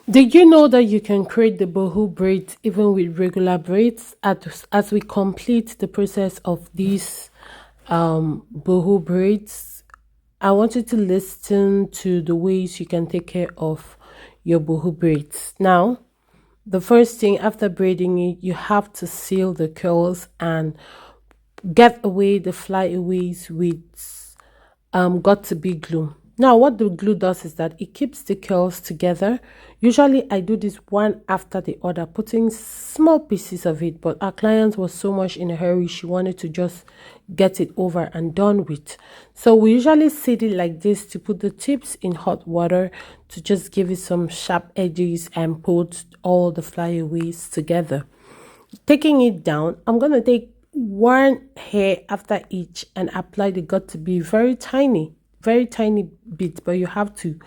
Did you know that you can create the boho braids even with regular braids? As we complete the process of these boho braids, I want you to listen to the ways you can take care of your boho braids. Now, the first thing after braiding it, you have to seal the curls and get away the flyaways with got to be glue. Now, what the glue does is that it keeps the curls together. Usually, I do this one after the other, putting small pieces of it. But our client was so much in a hurry, she wanted to just get it over and done with. So we usually set it like this to put the tips in hot water to just give it some sharp edges and put all the flyaways together. Taking it down, I'm going to take one hair after each and apply the got to be very tiny bit, but you have to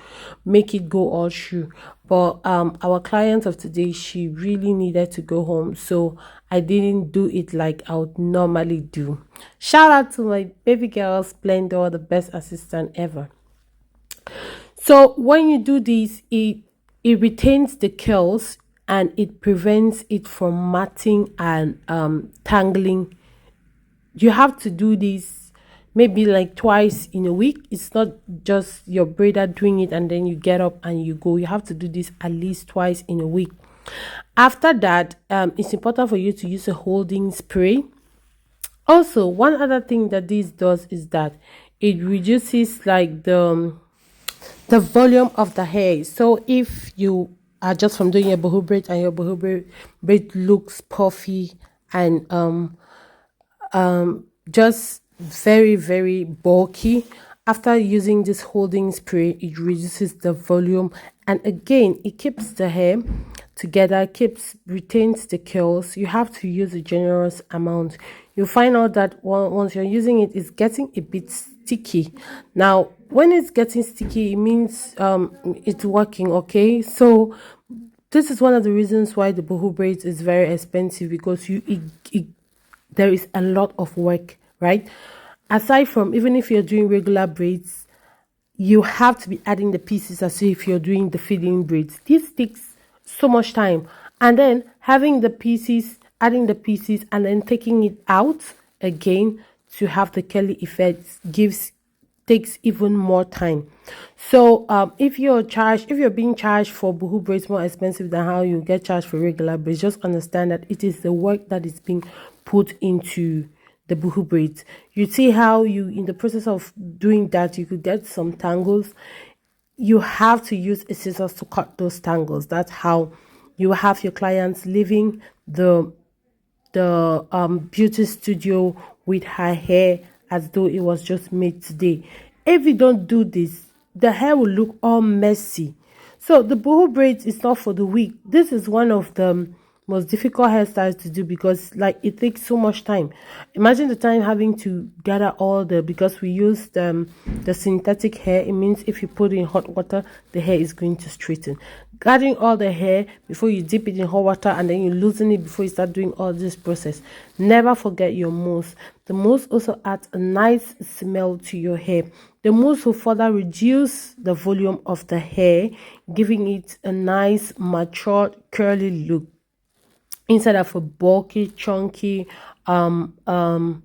make it go all through. But our client of today, she really needed to go home, so I didn't do it like I would normally do. Shout out to my baby girl Splendor, the best assistant ever. So when you do this, it retains the curls and it prevents it from matting and tangling. You have to do this maybe like twice in a week. It's not just your braider doing it and then you get up and you go. You have to do this at least twice in a week. After that, it's important for you to use a holding spray. Also, one other thing that this does is that it reduces like the volume of the hair. So if you are just from doing your boho braid and your boho braid looks puffy and just very bulky, after using this holding spray, it reduces the volume, and again it keeps the hair together, keeps retains the curls. You have to use a generous amount. You find out that once you're using it, it's getting a bit sticky. Now when it's getting sticky, it means it's working. Okay, so this is one of the reasons why the boho braids is very expensive, because there is a lot of work, right? Aside from, even if you're doing regular braids, you have to be adding the pieces as if you're doing the filling braids. This takes so much time, and then having the pieces, adding the pieces, and then taking it out again to have the curly effects takes even more time. So if you're being charged for boho braids more expensive than how you get charged for regular braids, just understand that it is the work that is being put into the boho braids. You see how you, in the process of doing that, you could get some tangles. You have to use a scissors to cut those tangles. That's how you have your clients leaving the beauty studio with her hair as though it was just made today. If you don't do this, the hair will look all messy. So the boho braids is not for the weak. This is one of the most difficult hairstyles to do, because like it takes so much time. Imagine the time having to gather all because we use the synthetic hair. It means if you put it in hot water, the hair is going to straighten. Gathering all the hair before you dip it in hot water, and then you loosen it before you start doing all this process. Never forget your mousse. The mousse also adds a nice smell to your hair. The mousse will further reduce the volume of the hair, giving it a nice matured curly look instead of a bulky, chunky boho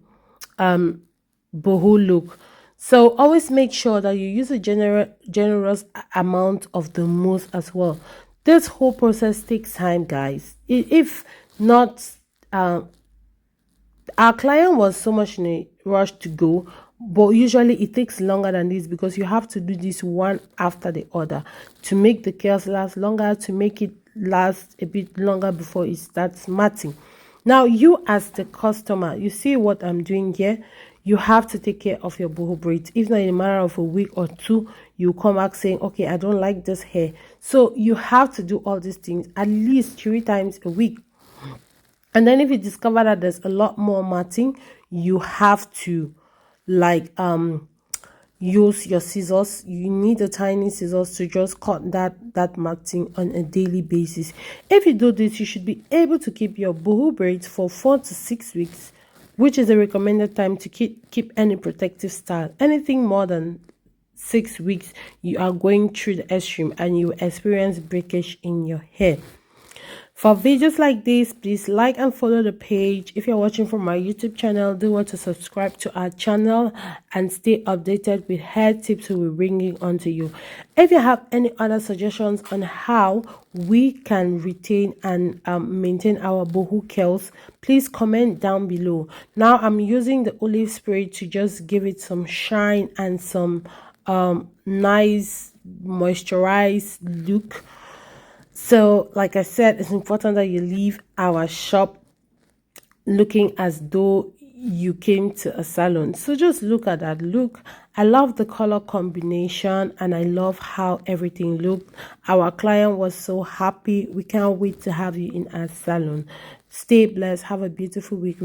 look. So always make sure that you use a generous amount of the mousse as well. This whole process takes time, guys. If not, our client was so much in a rush to go, but usually it takes longer than this, because you have to do this one after the other to make the curls last longer, to make it last a bit longer before it starts matting. Now, you as the customer, you see what I'm doing here. You have to take care of your boho braids. If not, in a matter of a week or two, you come back saying, okay, I don't like this hair. So you have to do all these things at least 3 times a week. And then if you discover that there's a lot more matting, you have to like use your scissors. You need a tiny scissors to just cut that matting on a daily basis. If you do this, you should be able to keep your boho braids for 4 to 6 weeks, which is the recommended time to keep any protective style. Anything more than 6 weeks, you are going through the extreme and you experience breakage in your hair. For videos like this, please like and follow the page. If you're watching from my YouTube channel, do want to subscribe to our channel and stay updated with hair tips we'll be bringing onto you. If you have any other suggestions on how we can retain and maintain our boho curls, please comment down below. Now I'm using the olive spray to just give it some shine and some nice moisturized look. So like I said, it's important that you leave our shop looking as though you came to a salon. So just look at that look. I love the color combination and I love how everything looked. Our client was so happy. We can't wait to have you in our salon. Stay blessed. Have a beautiful week.